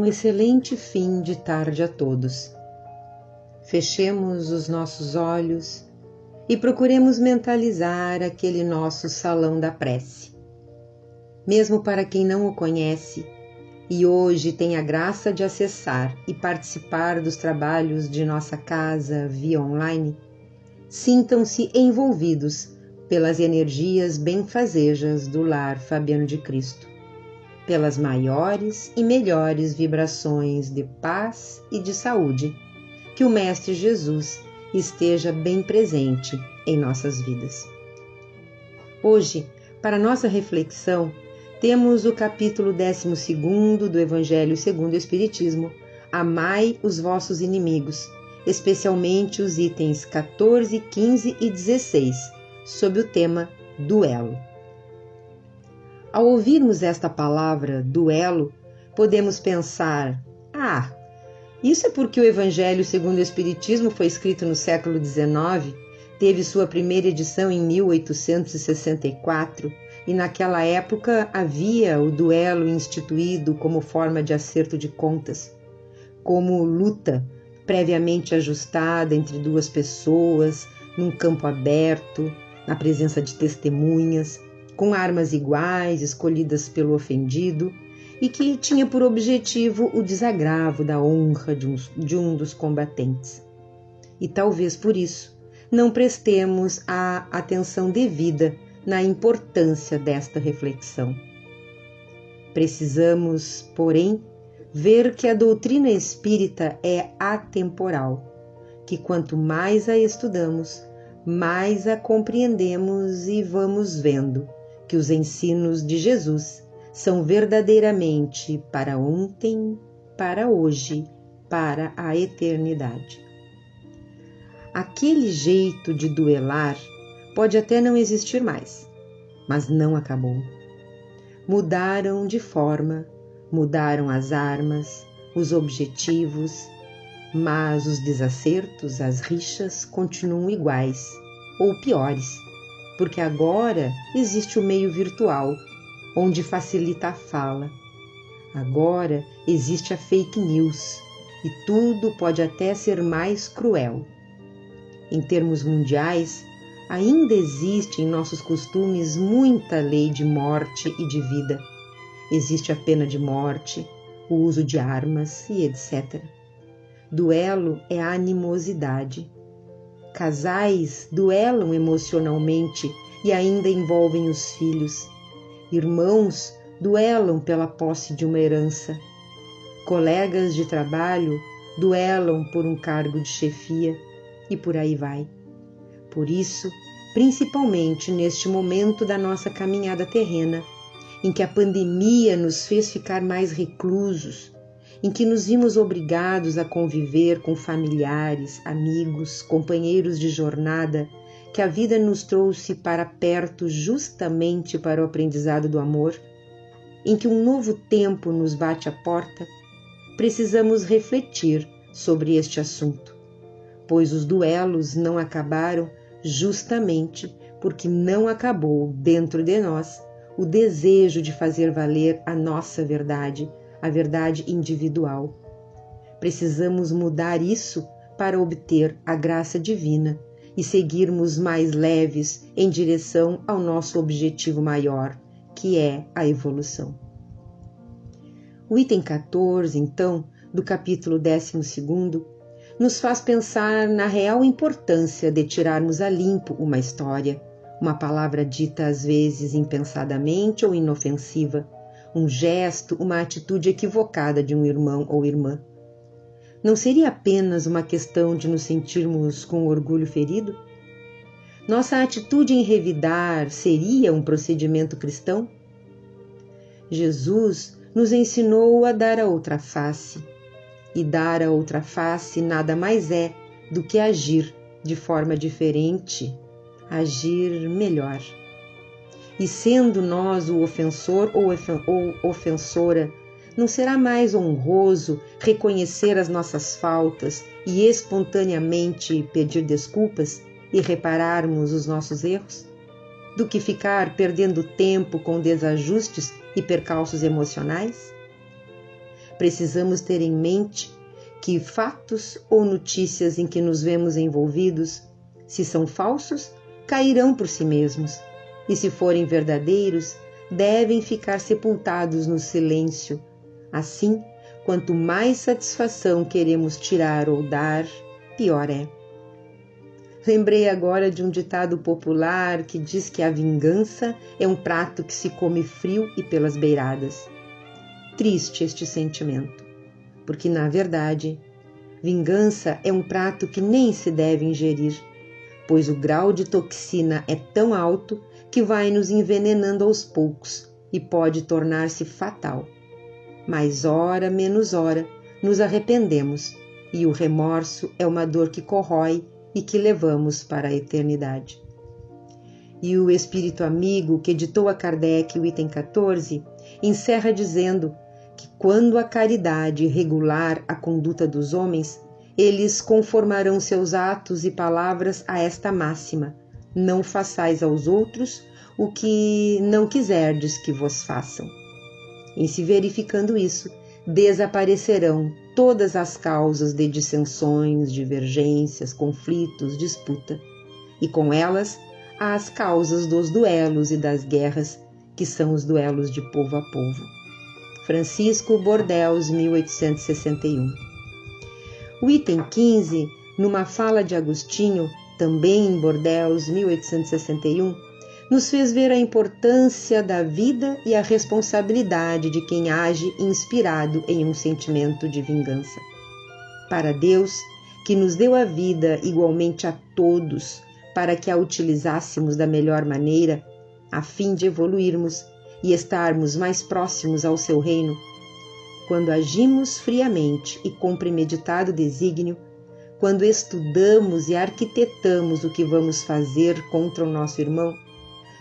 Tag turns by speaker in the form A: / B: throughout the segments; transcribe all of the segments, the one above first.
A: Um excelente fim de tarde a todos. Fechemos os nossos olhos e procuremos mentalizar aquele nosso salão da prece. Mesmo para quem não o conhece e hoje tem a graça de acessar e participar dos trabalhos de nossa casa via online, sintam-se envolvidos pelas energias benfazejas do Lar Fabiano de Cristo, pelas maiores e melhores vibrações de paz e de saúde, que o Mestre Jesus esteja bem presente em nossas vidas. Hoje, para nossa reflexão, temos o capítulo 12 do Evangelho segundo o Espiritismo, Amai os vossos inimigos, especialmente os itens 14, 15 e 16, sob o tema Duelo. Ao ouvirmos esta palavra, duelo, podemos pensar, isso é porque o Evangelho segundo o Espiritismo foi escrito no século XIX, teve sua primeira edição em 1864 e naquela época havia o duelo instituído como forma de acerto de contas, como luta previamente ajustada entre duas pessoas, num campo aberto, na presença de testemunhas, com armas iguais escolhidas pelo ofendido e que tinha por objetivo o desagravo da honra de um dos combatentes. E talvez por isso não prestemos a atenção devida na importância desta reflexão. Precisamos, porém, ver que a doutrina espírita é atemporal, que quanto mais a estudamos, mais a compreendemos e vamos vendo que os ensinos de Jesus são verdadeiramente para ontem, para hoje, para a eternidade. Aquele jeito de duelar pode até não existir mais, mas não acabou. Mudaram de forma, mudaram as armas, os objetivos, mas os desacertos, as rixas continuam iguais, ou piores, porque agora existe o meio virtual, onde facilita a fala. Agora existe a fake news, e tudo pode até ser mais cruel. Em termos mundiais, ainda existe em nossos costumes muita lei de morte e de vida. Existe a pena de morte, o uso de armas e etc. Duelo é a animosidade. Casais duelam emocionalmente e ainda envolvem os filhos. Irmãos duelam pela posse de uma herança. Colegas de trabalho duelam por um cargo de chefia e por aí vai. Por isso, principalmente neste momento da nossa caminhada terrena, em que a pandemia nos fez ficar mais reclusos, em que nos vimos obrigados a conviver com familiares, amigos, companheiros de jornada, que a vida nos trouxe para perto justamente para o aprendizado do amor, em que um novo tempo nos bate à porta, precisamos refletir sobre este assunto, pois os duelos não acabaram justamente porque não acabou dentro de nós o desejo de fazer valer a nossa verdade, a verdade individual. Precisamos mudar isso para obter a graça divina e seguirmos mais leves em direção ao nosso objetivo maior, que é a evolução. O item 14, então, do capítulo 12, nos faz pensar na real importância de tirarmos a limpo uma história, uma palavra dita às vezes impensadamente ou inofensiva, um gesto, uma atitude equivocada de um irmão ou irmã. Não seria apenas uma questão de nos sentirmos com orgulho ferido? Nossa atitude em revidar seria um procedimento cristão? Jesus nos ensinou a dar a outra face, e dar a outra face nada mais é do que agir de forma diferente, agir melhor. E sendo nós o ofensor ou ofensora, não será mais honroso reconhecer as nossas faltas e espontaneamente pedir desculpas e repararmos os nossos erros, do que ficar perdendo tempo com desajustes e percalços emocionais? precisamos ter em mente que fatos ou notícias em que nos vemos envolvidos, se são falsos, cairão por si mesmos, e se forem verdadeiros, devem ficar sepultados no silêncio. Assim, quanto mais satisfação queremos tirar ou dar, pior é. Lembrei agora de um ditado popular que diz que a vingança é um prato que se come frio e pelas beiradas. Triste este sentimento, porque, na verdade, vingança é um prato que nem se deve ingerir, pois o grau de toxina é tão alto que vai nos envenenando aos poucos e pode tornar-se fatal. Mas ora menos ora nos arrependemos, e o remorso é uma dor que corrói e que levamos para a eternidade. E o espírito amigo que editou a Kardec o item 14 encerra dizendo que quando a caridade regular a conduta dos homens, eles conformarão seus atos e palavras a esta máxima: não façais aos outros o que não quiserdes que vos façam. Em se verificando isso, desaparecerão todas as causas de dissensões, divergências, conflitos, disputa, e com elas as causas dos duelos e das guerras, que são os duelos de povo a povo. Francisco Bordeaux, 1861. O item 15, numa fala de Agostinho, também em Bordeaux, 1861, nos fez ver a importância da vida e a responsabilidade de quem age inspirado em um sentimento de vingança. Para Deus, que nos deu a vida igualmente a todos, para que a utilizássemos da melhor maneira, a fim de evoluirmos e estarmos mais próximos ao seu reino, quando agimos friamente e com premeditado desígnio, quando estudamos e arquitetamos o que vamos fazer contra o nosso irmão,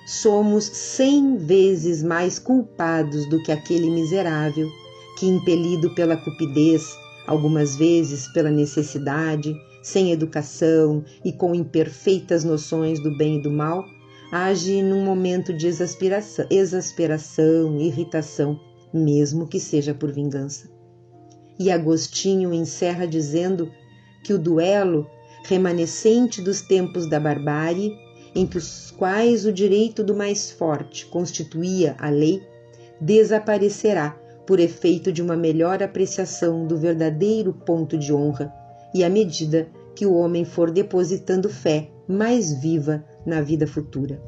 A: somos 100 vezes mais culpados do que aquele miserável que, impelido pela cupidez, algumas vezes pela necessidade, sem educação e com imperfeitas noções do bem e do mal, age num momento de exasperação, irritação, mesmo que seja por vingança. E Agostinho encerra dizendo que o duelo, remanescente dos tempos da barbárie, entre os quais o direito do mais forte constituía a lei, desaparecerá por efeito de uma melhor apreciação do verdadeiro ponto de honra e à medida que o homem for depositando fé mais viva na vida futura.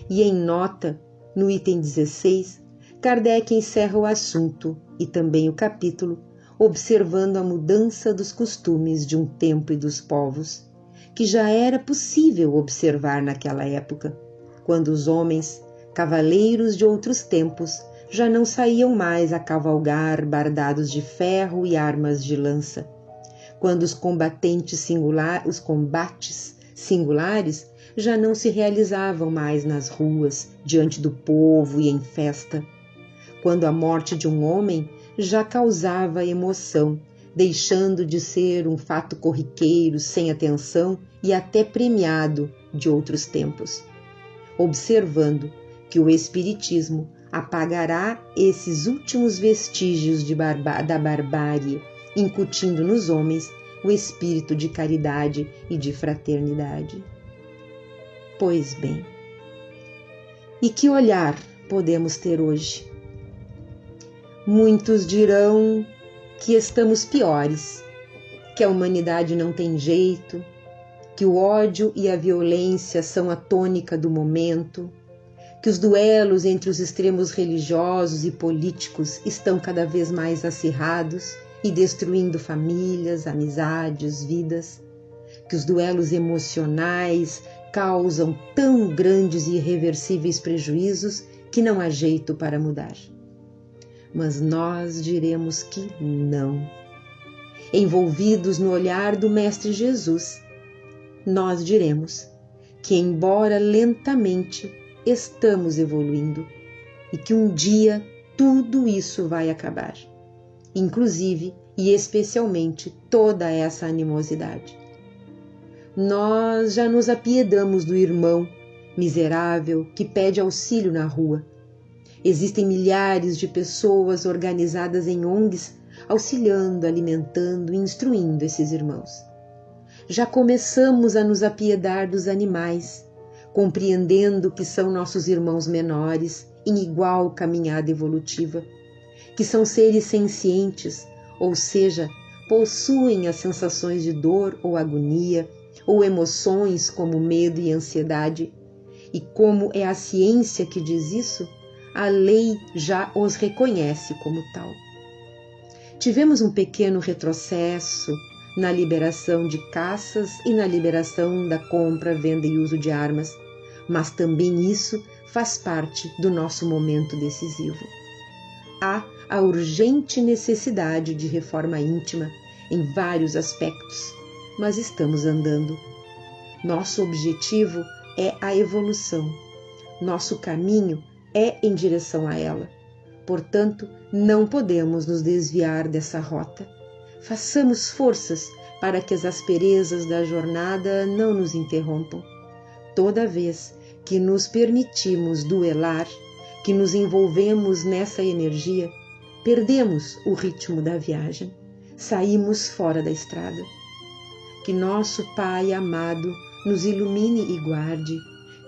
A: E em nota, no item 16, Kardec encerra o assunto e também o capítulo, observando a mudança dos costumes de um tempo e dos povos, que já era possível observar naquela época, quando os homens, cavaleiros de outros tempos, já não saíam mais a cavalgar bardados de ferro e armas de lança, quando os combates singulares já não se realizavam mais nas ruas, diante do povo e em festa, quando a morte de um homem já causava emoção, deixando de ser um fato corriqueiro, sem atenção e até premiado de outros tempos. Observando que o Espiritismo apagará esses últimos vestígios da barbárie, incutindo nos homens o espírito de caridade e de fraternidade. Pois bem, e que olhar podemos ter hoje? Muitos dirão que estamos piores, que a humanidade não tem jeito, que o ódio e a violência são a tônica do momento, que os duelos entre os extremos religiosos e políticos estão cada vez mais acirrados e destruindo famílias, amizades, vidas, que os duelos emocionais causam tão grandes e irreversíveis prejuízos que não há jeito para mudar. Mas nós diremos que não. Envolvidos no olhar do Mestre Jesus, nós diremos que, embora lentamente, estamos evoluindo e que um dia tudo isso vai acabar, inclusive e especialmente toda essa animosidade. Nós já nos apiedamos do irmão miserável que pede auxílio na rua Existem milhares de pessoas organizadas em ONGs, auxiliando, alimentando e instruindo esses irmãos. Já começamos a nos apiedar dos animais, compreendendo que são nossos irmãos menores, em igual caminhada evolutiva, que são seres sencientes, ou seja, possuem as sensações de dor ou agonia, ou emoções como medo e ansiedade. E como é a ciência que diz isso, a lei já os reconhece como tal. Tivemos um pequeno retrocesso na liberação de caças e na liberação da compra, venda e uso de armas, mas também isso faz parte do nosso momento decisivo. Há a urgente necessidade de reforma íntima em vários aspectos, mas estamos andando. Nosso objetivo é a evolução. Nosso caminho é em direção a ela. Portanto, não podemos nos desviar dessa rota. Façamos forças para que as asperezas da jornada não nos interrompam. Toda vez que nos permitimos duelar, que nos envolvemos nessa energia, perdemos o ritmo da viagem, saímos fora da estrada. Que nosso Pai amado nos ilumine e guarde,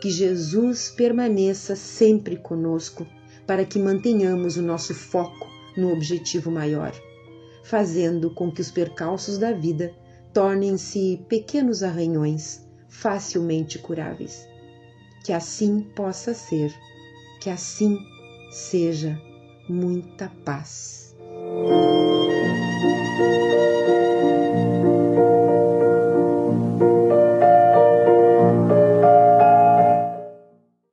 A: que Jesus permaneça sempre conosco, para que mantenhamos o nosso foco no objetivo maior, fazendo com que os percalços da vida tornem-se pequenos arranhões facilmente curáveis. Que assim possa ser, que assim seja. Muita paz.